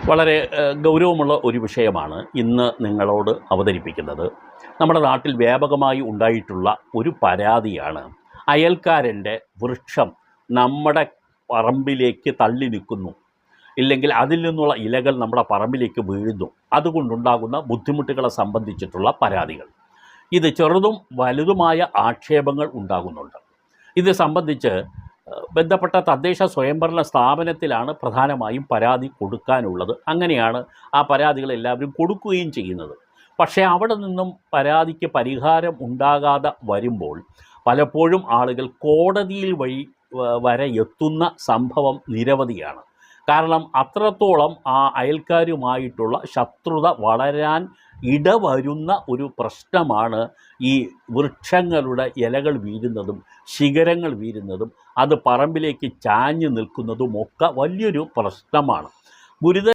വളരെ ഗൗരവമുള്ള ഒരു വിഷയമാണ് ഇന്ന് നിങ്ങളോട് അവതരിപ്പിക്കുന്നത്. നമ്മുടെ നാട്ടിൽ വ്യാപകമായി ഉണ്ടായിട്ടുള്ള ഒരു പരാതിയാണ് അയൽക്കാരൻ്റെ വൃക്ഷം നമ്മുടെ പറമ്പിലേക്ക് തള്ളി നിൽക്കുന്നു, ഇല്ലെങ്കിൽ അതിൽ നിന്നുള്ള ഇലകൾ നമ്മുടെ പറമ്പിലേക്ക് വീഴുന്നു. അതുകൊണ്ടുണ്ടാകുന്ന ബുദ്ധിമുട്ടുകളെ സംബന്ധിച്ചിട്ടുള്ള പരാതികൾ. ഇത് ചെറുതും വലുതുമായ ആക്ഷേപങ്ങൾ ഉണ്ടാകുന്നുണ്ട്. ഇത് സംബന്ധിച്ച് ബന്ധപ്പെട്ട തദ്ദേശ സ്വയംഭരണ സ്ഥാപനത്തിലാണ് പ്രധാനമായും പരാതി കൊടുക്കാനുള്ളത്. അങ്ങനെയാണ് ആ പരാതികൾ എല്ലാവരും കൊടുക്കുകയും ചെയ്യുന്നത്. പക്ഷേ അവിടെ നിന്നും പരാതിക്ക് പരിഹാരം ഉണ്ടാകാതെ വരുമ്പോൾ പലപ്പോഴും ആളുകൾ കോടതിയിൽ വരെ എത്തുന്ന സംഭവം നിരവധിയാണ്. കാരണം അത്രത്തോളം ആ അയൽക്കാരുമായിട്ടുള്ള ശത്രുത വളരാൻ ഇടവരുന്ന ഒരു പ്രശ്നമാണ് ഈ വൃക്ഷങ്ങളുടെ ഇലകൾ വീഴുന്നതും ശിഖരങ്ങൾ വീഴുന്നതും അത് പറമ്പിലേക്ക് ചാഞ്ഞു നിൽക്കുന്നതുമൊക്കെ വലിയൊരു പ്രശ്നമാണ്. ഗുരുതര